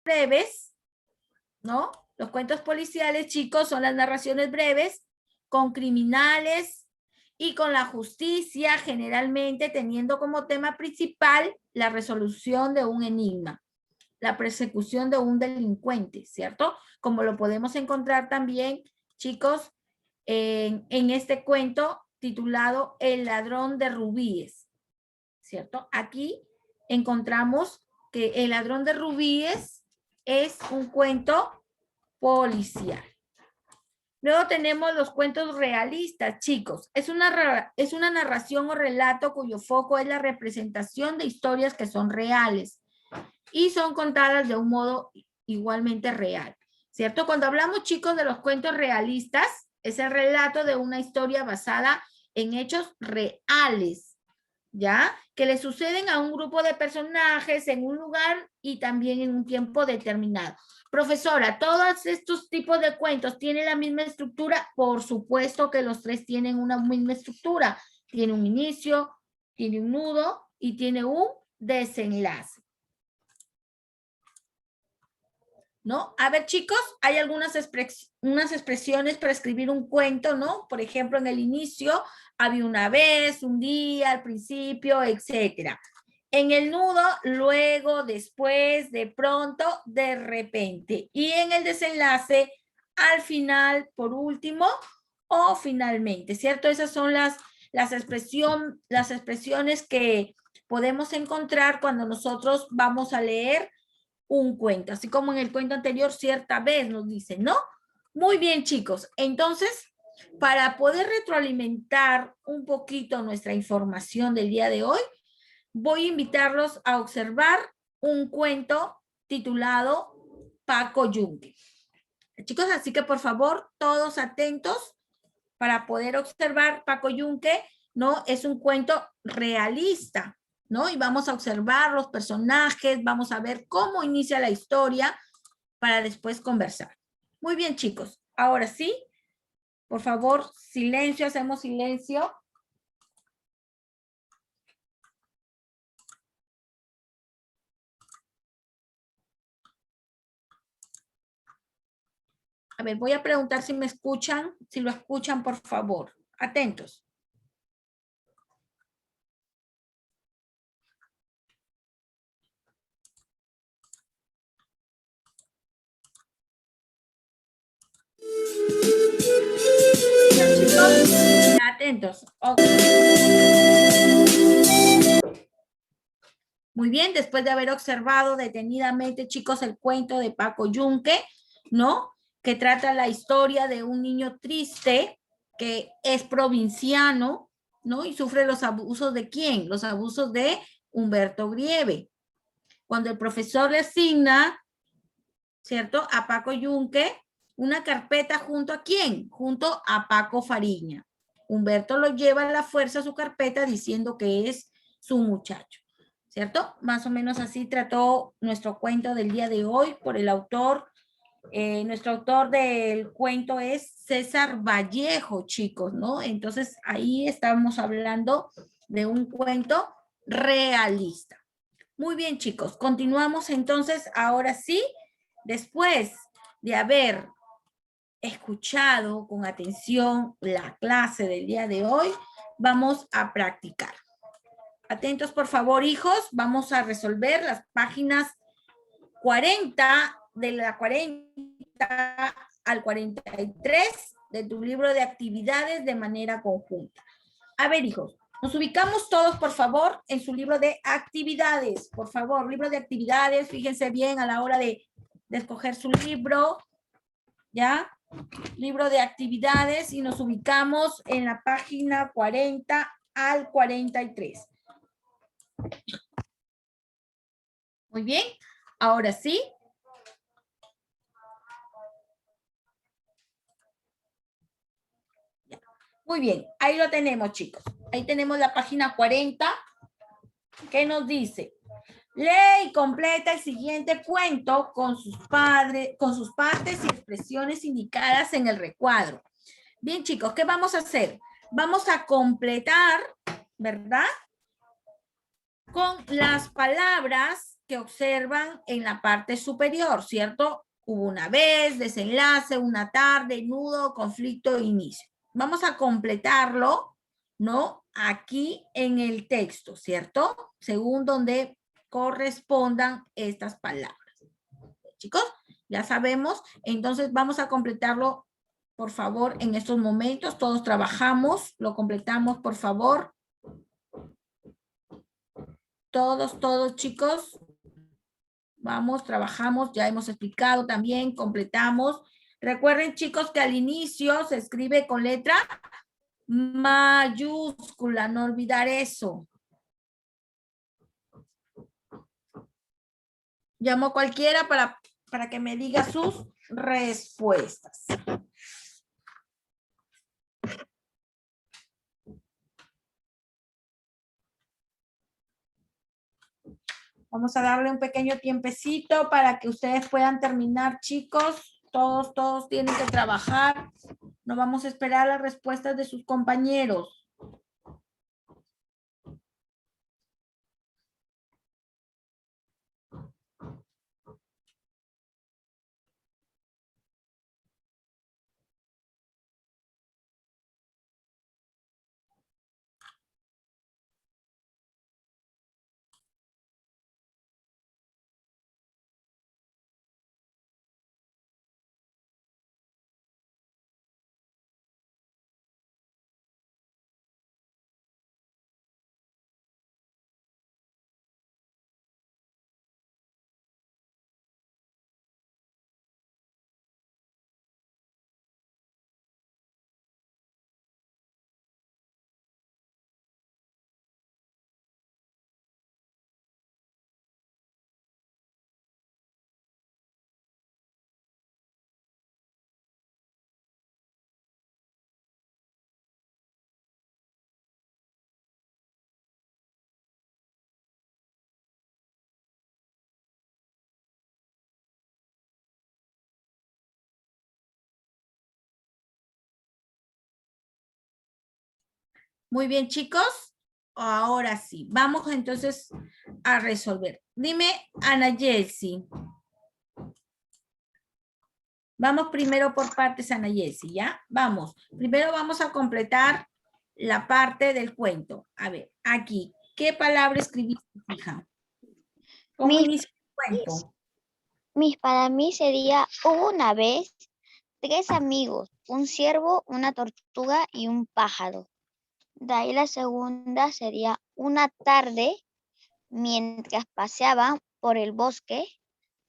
breves, ¿no? Los cuentos policiales, chicos, son las narraciones breves con criminales y con la justicia, generalmente teniendo como tema principal la resolución de un enigma, la persecución de un delincuente, ¿cierto? Como lo podemos encontrar también, chicos, en este cuento titulado El ladrón de rubíes, ¿cierto? Aquí encontramos que El ladrón de rubíes es un cuento policial. Luego tenemos los cuentos realistas, chicos. Es una narración o relato cuyo foco es la representación de historias que son reales y son contadas de un modo igualmente real, ¿cierto? Cuando hablamos, chicos, de los cuentos realistas, es el relato de una historia basada en hechos reales, ¿ya? Que le suceden a un grupo de personajes en un lugar y también en un tiempo determinado. Profesora, ¿todos estos tipos de cuentos tienen la misma estructura? Por supuesto que los tres tienen una misma estructura. Tiene un inicio, tiene un nudo y tiene un desenlace, ¿no? A ver, chicos, hay algunas expresiones para escribir un cuento, ¿no? Por ejemplo, en el inicio, había una vez, un día, al principio, etcétera. En el nudo, luego, después, de pronto, de repente. Y en el desenlace, al final, por último, o finalmente, ¿cierto? Esas son las expresiones que podemos encontrar cuando nosotros vamos a leer un cuento, así como en el cuento anterior, cierta vez nos dice, ¿no? Muy bien, chicos. Entonces, para poder retroalimentar un poquito nuestra información del día de hoy, voy a invitarlos a observar un cuento titulado Paco Yunque. Chicos, así que por favor, todos atentos para poder observar Paco Yunque, ¿no? Es un cuento realista, ¿no? Y vamos a observar los personajes, vamos a ver cómo inicia la historia para después conversar. Muy bien, chicos. Ahora sí, por favor, silencio, hacemos silencio. A ver, voy a preguntar si me escuchan, si lo escuchan, por favor. Atentos. Atentos. Okay. Muy bien, después de haber observado detenidamente, chicos, el cuento de Paco Yunque, ¿no? Que trata la historia de un niño triste que es provinciano, ¿no? Y sufre los abusos de ¿quién? Los abusos de Humberto Grieve. Cuando el profesor le asigna, ¿cierto? A Paco Yunque una carpeta junto a ¿quién? Junto a Paco Fariña. Humberto lo lleva a la fuerza a su carpeta diciendo que es su muchacho, ¿cierto? Más o menos así trató nuestro cuento del día de hoy por el autor. Nuestro autor del cuento es César Vallejo, chicos, ¿no? Entonces ahí estamos hablando de un cuento realista. Muy bien, chicos, continuamos entonces ahora sí, después de haber escuchado con atención la clase del día de hoy, vamos a practicar. Atentos, por favor, hijos, vamos a resolver las páginas 40, de la 40 al 43 de tu libro de actividades de manera conjunta. A ver, hijos, nos ubicamos todos, por favor, en su libro de actividades. Por favor, libro de actividades, fíjense bien a la hora de escoger su libro, ¿ya? Libro de actividades y nos ubicamos en la página 40 al 43. Muy bien, ahora sí. Muy bien, ahí lo tenemos, chicos. Ahí tenemos la página 40, que nos dice: lee y completa el siguiente cuento con sus partes y expresiones indicadas en el recuadro. Bien, chicos, ¿qué vamos a hacer? Vamos a completar, ¿verdad? Con las palabras que observan en la parte superior, ¿cierto? Hubo una vez, desenlace, una tarde, nudo, conflicto, inicio. Vamos a completarlo, ¿no? Aquí en el texto, ¿cierto? Según donde correspondan estas palabras. Chicos, ya sabemos, entonces vamos a completarlo, por favor, en estos momentos. Todos trabajamos, lo completamos, por favor. Todos, chicos. Vamos, trabajamos, ya hemos explicado también, completamos. Recuerden, chicos, que al inicio se escribe con letra mayúscula, no olvidar eso. Llamo a cualquiera para que me diga sus respuestas. Vamos a darle un pequeño tiempecito para que ustedes puedan terminar, chicos. Todos tienen que trabajar. No vamos a esperar las respuestas de sus compañeros. Muy bien, chicos. Ahora sí, vamos entonces a resolver. Dime, Ana Yelsi. Vamos primero por partes, Ana Yelsi, ¿ya? Vamos. Primero vamos a completar la parte del cuento. A ver, aquí. ¿Qué palabra escribiste, hija? ¿Cómo Mis, inicia el cuento? para mí sería, hubo una vez 3 amigos, un ciervo, una tortuga y un pájaro. De ahí la segunda sería, una tarde, mientras paseaban por el bosque,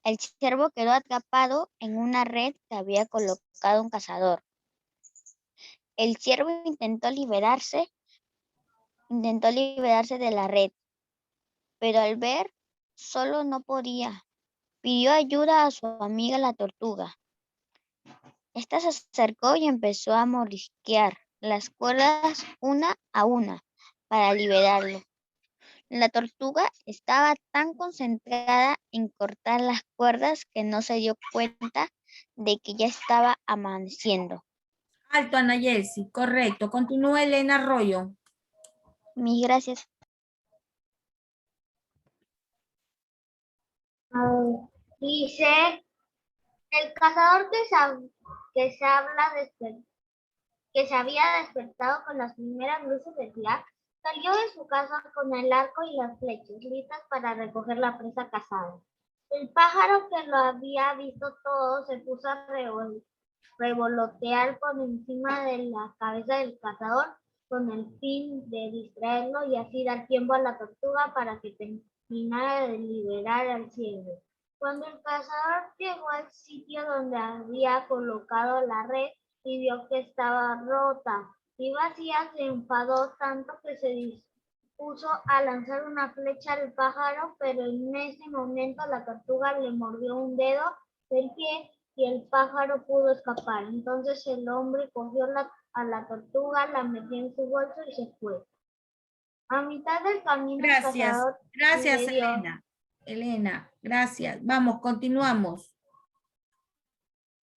el ciervo quedó atrapado en una red que había colocado un cazador. El ciervo intentó liberarse de la red, pero al ver solo no podía. Pidió ayuda a su amiga la tortuga. Esta se acercó y empezó a mordisquear las cuerdas una a una para liberarlo. La tortuga estaba tan concentrada en cortar las cuerdas que no se dio cuenta de que ya estaba amaneciendo. Alto, Ana Yelsi. Correcto. Continúa Elena Arroyo. Mis gracias. Dice, el cazador que se que se había despertado con las primeras luces del día, salió de su casa con el arco y las flechas listas para recoger la presa cazada. El pájaro, que lo había visto todo, se puso a revolotear por encima de la cabeza del cazador con el fin de distraerlo y así dar tiempo a la tortuga para que terminara de liberar al ciervo. Cuando el cazador llegó al sitio donde había colocado la red y vio que estaba rota y vacía, se enfadó tanto que se dispuso a lanzar una flecha al pájaro, pero en ese momento la tortuga le mordió un dedo del pie y el pájaro pudo escapar. Entonces el hombre cogió a la tortuga, la metió en su bolso y se fue. A mitad del camino el Gracias. cazador Gracias, le dio... Elena, gracias. Vamos, continuamos.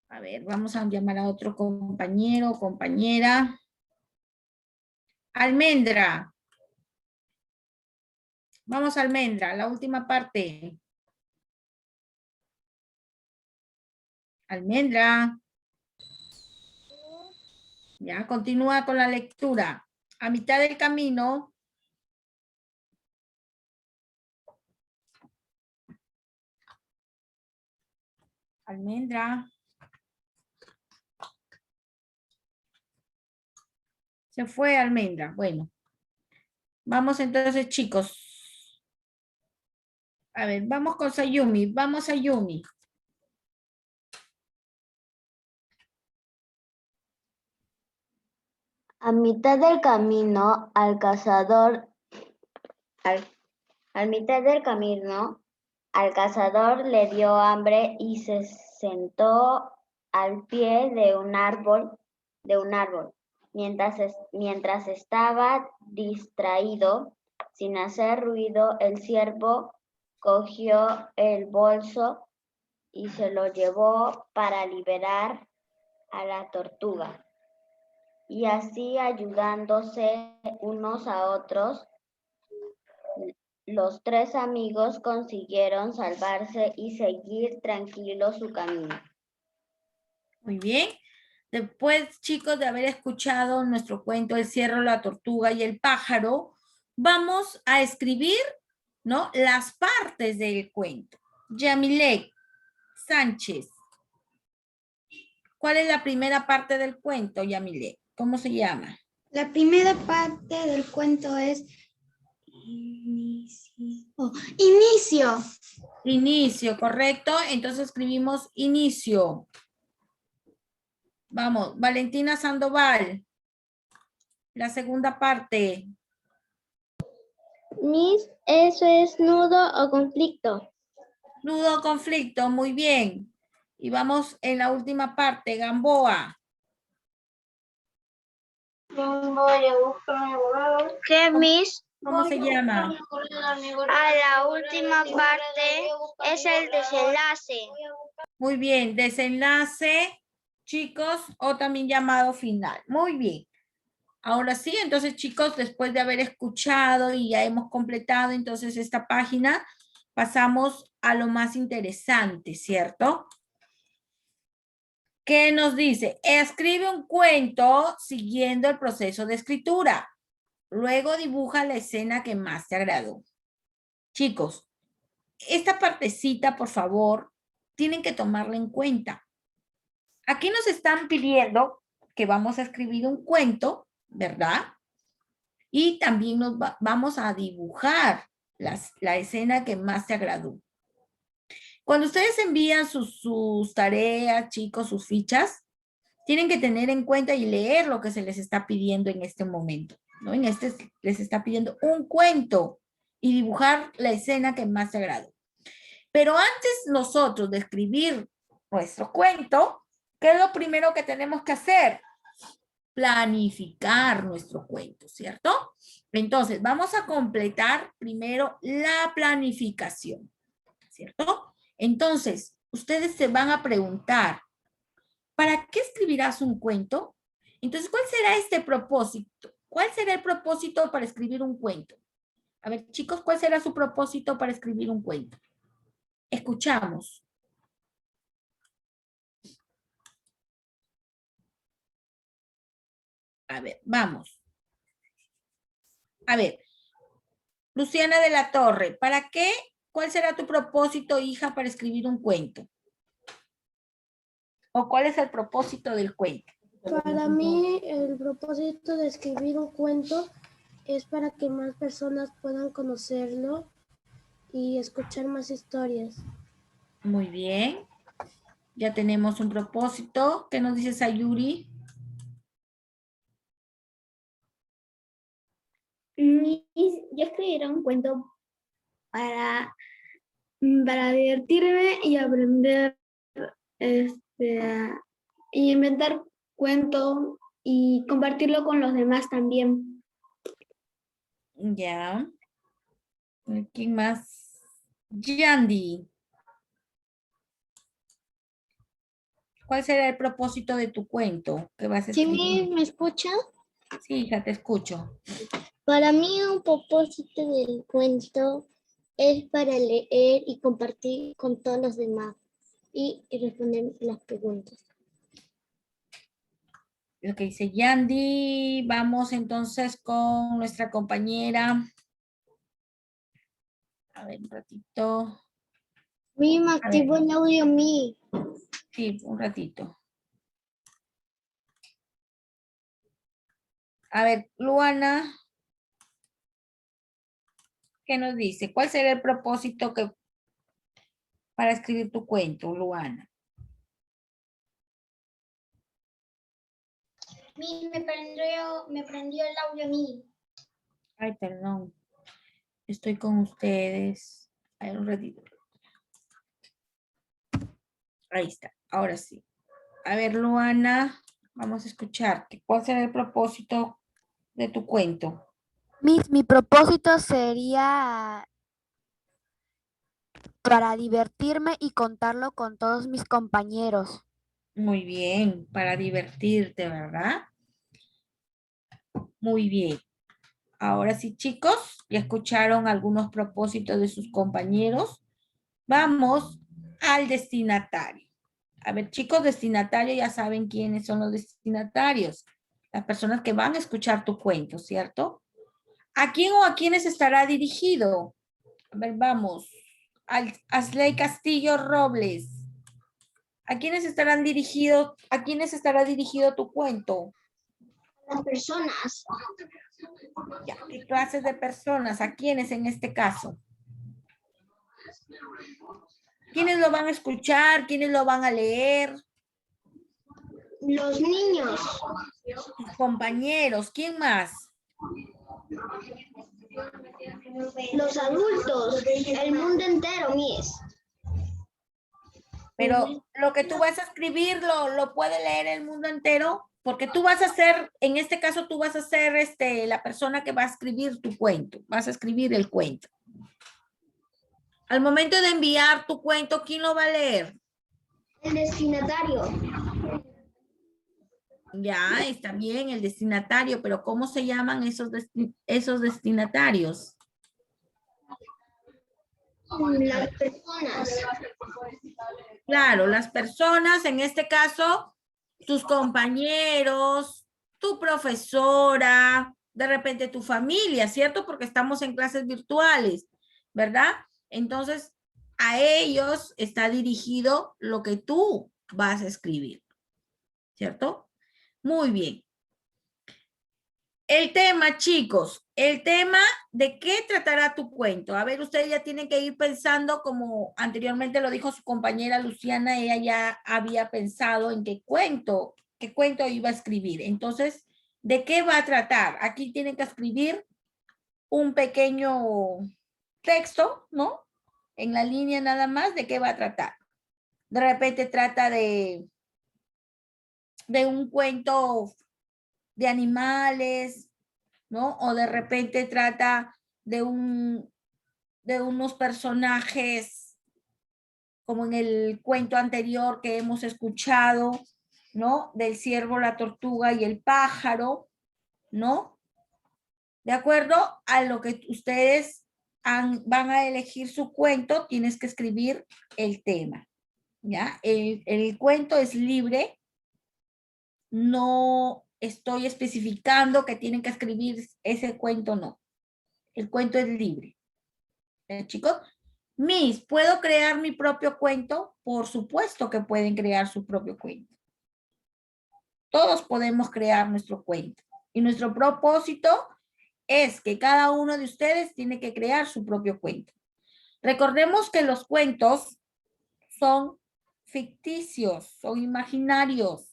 A ver, vamos a llamar a otro compañero o compañera. Almendra. Vamos, Almendra, la última parte. Almendra. Ya, continúa con la lectura. A mitad del camino. Almendra. Se fue Almendra. Bueno. Vamos entonces, chicos. A ver, vamos con Sayumi. Vamos, Sayumi. A mitad del camino, al cazador le dio hambre y se sentó al pie de un árbol. Mientras estaba distraído, sin hacer ruido, el ciervo cogió el bolso y se lo llevó para liberar a la tortuga. Y así, ayudándose unos a otros, los tres amigos consiguieron salvarse y seguir tranquilos su camino. Muy bien. Después, chicos, de haber escuchado nuestro cuento El ciervo, la tortuga y el pájaro, vamos a escribir, ¿no?, las partes del cuento. Yamile Sánchez. ¿Cuál es la primera parte del cuento, Yamile? ¿Cómo se llama? La primera parte del cuento es inicio. Inicio, correcto. Entonces escribimos inicio. Vamos, Valentina Sandoval. La segunda parte. Eso es nudo o conflicto. Nudo, conflicto, muy bien. Y vamos en la última parte, Gamboa. ¿Qué, Miss? ¿Cómo se llama? A la última parte es el desenlace. Muy bien, desenlace, chicos, o también llamado final. Muy bien. Ahora sí, entonces, chicos, después de haber escuchado y ya hemos completado entonces esta página, pasamos a lo más interesante, ¿cierto? ¿Qué nos dice? Escribe un cuento siguiendo el proceso de escritura. Luego dibuja la escena que más te agradó. Chicos, esta partecita, por favor, tienen que tomarla en cuenta. Aquí nos están pidiendo que vamos a escribir un cuento, ¿verdad? Y también vamos a dibujar la escena que más te agradó. Cuando ustedes envían sus tareas, chicos, sus fichas, tienen que tener en cuenta y leer lo que se les está pidiendo en este momento, ¿no? En este les está pidiendo un cuento y dibujar la escena que más te agradó. Pero antes nosotros de escribir nuestro cuento, ¿qué es lo primero que tenemos que hacer? Planificar nuestro cuento, ¿cierto? Entonces, vamos a completar primero la planificación, ¿cierto? Entonces, ustedes se van a preguntar, ¿para qué escribirás un cuento? Entonces, ¿cuál será este propósito? ¿Cuál será el propósito para escribir un cuento? A ver, chicos, ¿cuál será su propósito para escribir un cuento? Escuchamos. A ver, vamos. A ver, Luciana de la Torre, ¿para qué? ¿Cuál será tu propósito, hija, para escribir un cuento? ¿O cuál es el propósito del cuento? Para mí, el propósito de escribir un cuento es para que más personas puedan conocerlo y escuchar más historias. Muy bien. Ya tenemos un propósito. ¿Qué nos dice Sayuri? Yo escribiré un cuento para divertirme y aprender y inventar cuentos y compartirlo con los demás también. Ya. ¿Quién más? Yandy. ¿Cuál será el propósito de tu cuento que vas a escribir? ¿Sí me escucha? Sí, hija, te escucho. Para mí un propósito del cuento es para leer y compartir con todos los demás. y responder las preguntas. Lo que dice Yandy. Vamos entonces con nuestra compañera. A ver, un ratito. Me activo el audio, mi. Sí, un ratito. A ver, Luana, ¿qué nos dice? ¿Cuál será el propósito para escribir tu cuento, Luana? Me prendió el audio mi. Ay, perdón. Estoy con ustedes. A ver, un ratito. Ahí está, ahora sí. A ver, Luana, vamos a escucharte. ¿Cuál será el propósito de tu cuento? Mi propósito sería para divertirme y contarlo con todos mis compañeros. Muy bien, para divertirte, ¿verdad? Muy bien. Ahora sí, chicos, ya escucharon algunos propósitos de sus compañeros. Vamos al destinatario. A ver, chicos, destinatario, ya saben quiénes son los destinatarios. Las personas que van a escuchar tu cuento, ¿cierto? ¿A quién o a quiénes estará dirigido? A ver, vamos. Asley Castillo Robles. ¿A quiénes estará dirigido tu cuento? Las personas. Ya, ¿qué clases de personas? ¿A quiénes en este caso? ¿Quiénes lo van a escuchar? ¿Quiénes lo van a leer? Los niños. Tus compañeros. ¿Quién más? Los adultos. El mundo entero, mis. Pero lo que tú vas a escribir lo puede leer el mundo entero, porque tú vas a ser, en este caso tú vas a ser la persona que va a escribir tu cuento, vas a escribir el cuento. Al momento de enviar tu cuento, ¿quién lo va a leer? El destinatario. Ya, está bien, el destinatario, pero ¿cómo se llaman esos destinatarios? Las personas. Claro, las personas, en este caso, tus compañeros, tu profesora, de repente tu familia, ¿cierto? Porque estamos en clases virtuales, ¿verdad? Entonces, a ellos está dirigido lo que tú vas a escribir, ¿cierto? Muy bien. El tema, chicos, el tema de qué tratará tu cuento. A ver, ustedes ya tienen que ir pensando, como anteriormente lo dijo su compañera Luciana, ella ya había pensado en qué cuento iba a escribir. Entonces, ¿de qué va a tratar? Aquí tienen que escribir un pequeño texto, ¿no? En la línea nada más de qué va a tratar. De repente trata de un cuento de animales, ¿no? O de repente trata de unos personajes como en el cuento anterior que hemos escuchado, ¿no? Del ciervo, la tortuga y el pájaro, ¿no? De acuerdo a lo que ustedes van a elegir su cuento, tienes que escribir el tema, ¿ya? El cuento es libre, no estoy especificando que tienen que escribir ese cuento, no. El cuento es libre. Chicos, ¿puedo crear mi propio cuento? Por supuesto que pueden crear su propio cuento. Todos podemos crear nuestro cuento. Y nuestro propósito es que cada uno de ustedes tiene que crear su propio cuento. Recordemos que los cuentos son ficticios, son imaginarios,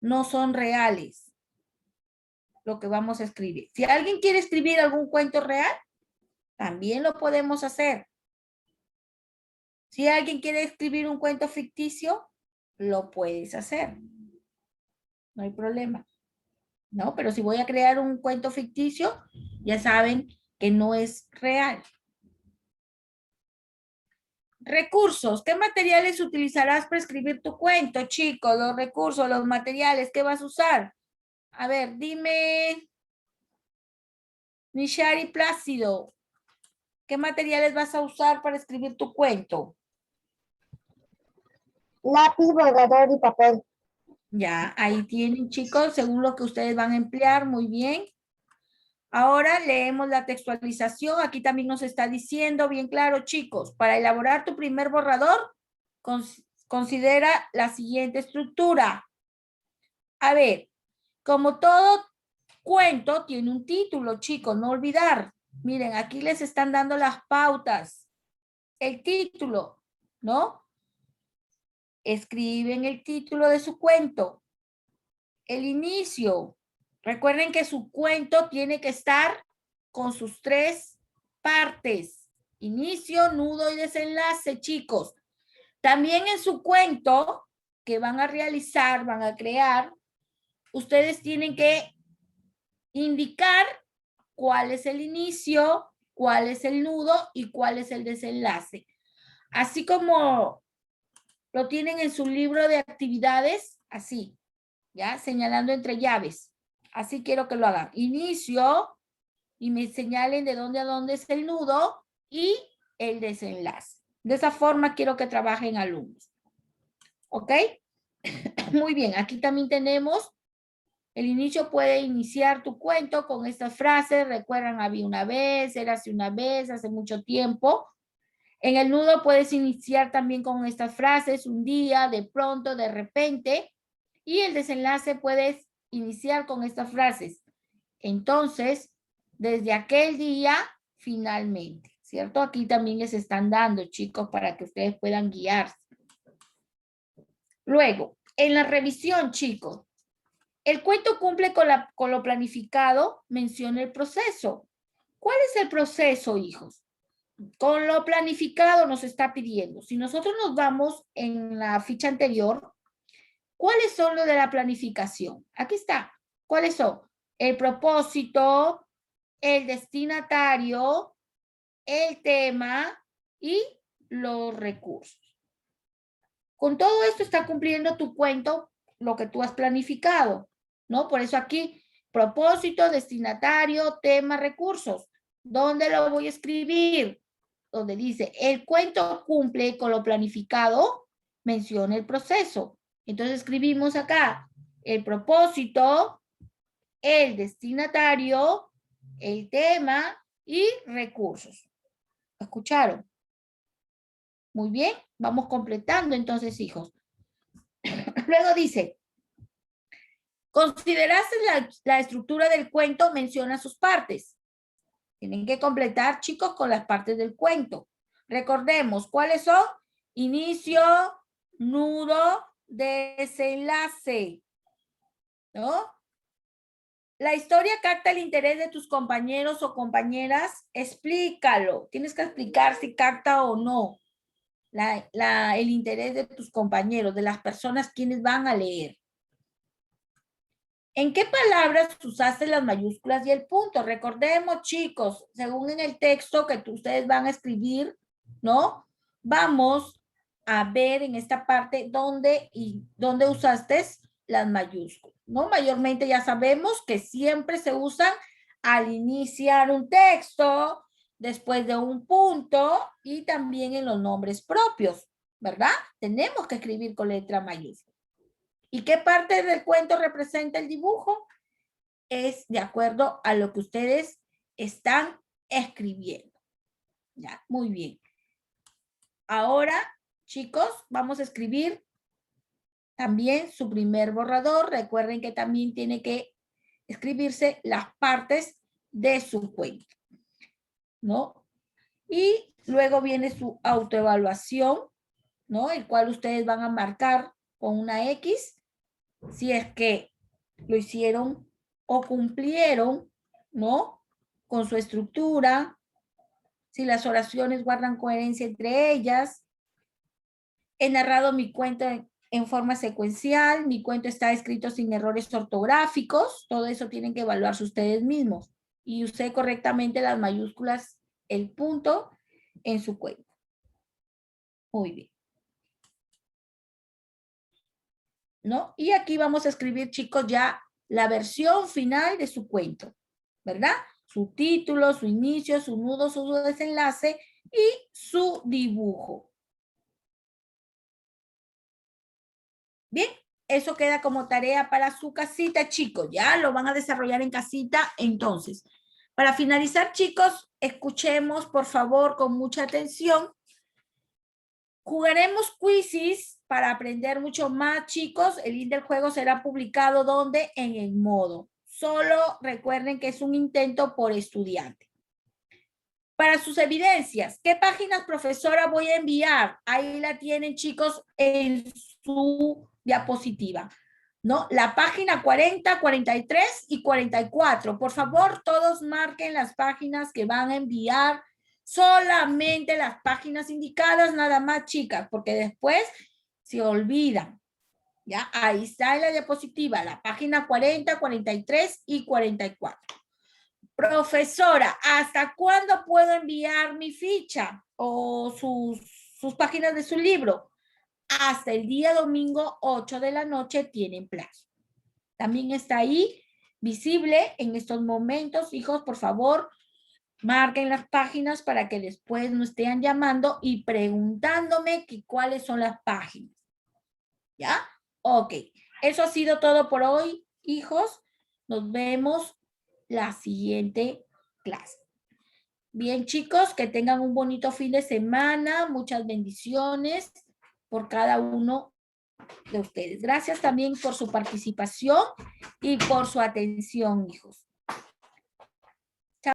no son reales lo que vamos a escribir. Si alguien quiere escribir algún cuento real, también lo podemos hacer. Si alguien quiere escribir un cuento ficticio, lo puedes hacer. No hay problema. ¿No? Pero si voy a crear un cuento ficticio, ya saben que no es real. Recursos. ¿Qué materiales utilizarás para escribir tu cuento, chicos? Los recursos, los materiales, ¿qué vas a usar? A ver, dime, Nishari Plácido, ¿qué materiales vas a usar para escribir tu cuento? Lápiz, borrador y papel. Ya, ahí tienen, chicos, según lo que ustedes van a emplear, muy bien. Ahora leemos la textualización. Aquí también nos está diciendo bien claro, chicos, para elaborar tu primer borrador, considera la siguiente estructura. A ver, como todo cuento tiene un título, chicos, no olvidar. Miren, aquí les están dando las pautas. El título, ¿no? Escriben el título de su cuento. El inicio. Recuerden que su cuento tiene que estar con sus 3 partes. Inicio, nudo y desenlace, chicos. También en su cuento que van a realizar, van a crear, ustedes tienen que indicar cuál es el inicio, cuál es el nudo y cuál es el desenlace. Así como lo tienen en su libro de actividades, así, ¿ya? Señalando entre llaves. Así quiero que lo hagan. Inicio y me señalen de dónde a dónde es el nudo y el desenlace. De esa forma quiero que trabajen alumnos. ¿Ok? Muy bien, aquí también tenemos el inicio. Puede iniciar tu cuento con estas frases. Recuerdan, había una vez, érase una vez, hace mucho tiempo. En el nudo puedes iniciar también con estas frases, un día, de pronto, de repente. Y el desenlace puedes iniciar con estas frases. Entonces, desde aquel día, finalmente, ¿cierto? Aquí también les están dando, chicos, para que ustedes puedan guiarse. Luego, en la revisión, chicos, el cuento cumple con lo planificado, menciona el proceso. ¿Cuál es el proceso, hijos? Con lo planificado nos está pidiendo. Si nosotros nos vamos en la ficha anterior, ¿cuáles son los de la planificación? Aquí está. ¿Cuáles son? El propósito, el destinatario, el tema y los recursos. Con todo esto está cumpliendo tu cuento lo que tú has planificado, ¿no? Por eso aquí, propósito, destinatario, tema, recursos. ¿Dónde lo voy a escribir? Donde dice, el cuento cumple con lo planificado, menciona el proceso. Entonces escribimos acá, el propósito, el destinatario, el tema y recursos. ¿Escucharon? Muy bien, vamos completando entonces, hijos. Luego dice, consideraste la estructura del cuento, menciona sus partes. Tienen que completar, chicos, con las partes del cuento. Recordemos, ¿cuáles son? Inicio, nudo, desenlace, ¿no? La historia capta el interés de tus compañeros o compañeras. Explícalo. Tienes que explicar si capta o no el interés de tus compañeros, de las personas quienes van a leer. ¿En qué palabras usaste las mayúsculas y el punto? Recordemos, chicos, según en el texto que ustedes van a escribir, ¿no? Vamos a ver en esta parte dónde usaste las mayúsculas, ¿no? Mayormente ya sabemos que siempre se usan al iniciar un texto, después de un punto y también en los nombres propios, ¿verdad? Tenemos que escribir con letra mayúscula. ¿Y qué parte del cuento representa el dibujo? Es de acuerdo a lo que ustedes están escribiendo. Ya, muy bien. Ahora, chicos, vamos a escribir también su primer borrador. Recuerden que también tiene que escribirse las partes de su cuento, ¿no? Y luego viene su autoevaluación, ¿no? El cual ustedes van a marcar con una X si es que lo hicieron o cumplieron, ¿no? Con su estructura, si las oraciones guardan coherencia entre ellas. He narrado mi cuento en forma secuencial, mi cuento está escrito sin errores ortográficos, todo eso tienen que evaluarse ustedes mismos. Y usé correctamente las mayúsculas, el punto en su cuento. Muy bien. ¿No? Y aquí vamos a escribir, chicos, ya la versión final de su cuento, ¿verdad? Su título, su inicio, su nudo, su desenlace y su dibujo. Bien, eso queda como tarea para su casita, chicos. Ya lo van a desarrollar en casita. Entonces, para finalizar, chicos, escuchemos, por favor, con mucha atención. Jugaremos quizzes para aprender mucho más, chicos. El link del juego será publicado ¿dónde? En el modo. Solo recuerden que es un intento por estudiante. Para sus evidencias, ¿qué páginas, profesora, voy a enviar? Ahí la tienen, chicos, en su diapositiva, ¿no? La página 40, 43 y 44. Por favor, todos marquen las páginas que van a enviar, solamente las páginas indicadas, nada más, chicas, porque después se olvidan. ¿Ya? Ahí está en la diapositiva, la página 40, 43 y 44. Profesora, ¿hasta cuándo puedo enviar mi ficha o sus páginas de su libro? Hasta el día domingo 8 de la noche tienen plazo. También está ahí visible en estos momentos. Hijos, por favor, marquen las páginas para que después no estén llamando y preguntándome que cuáles son las páginas. ¿Ya? Ok. Eso ha sido todo por hoy, hijos. Nos vemos la siguiente clase. Bien, chicos, que tengan un bonito fin de semana. Muchas bendiciones por cada uno de ustedes. Gracias también por su participación y por su atención, hijos.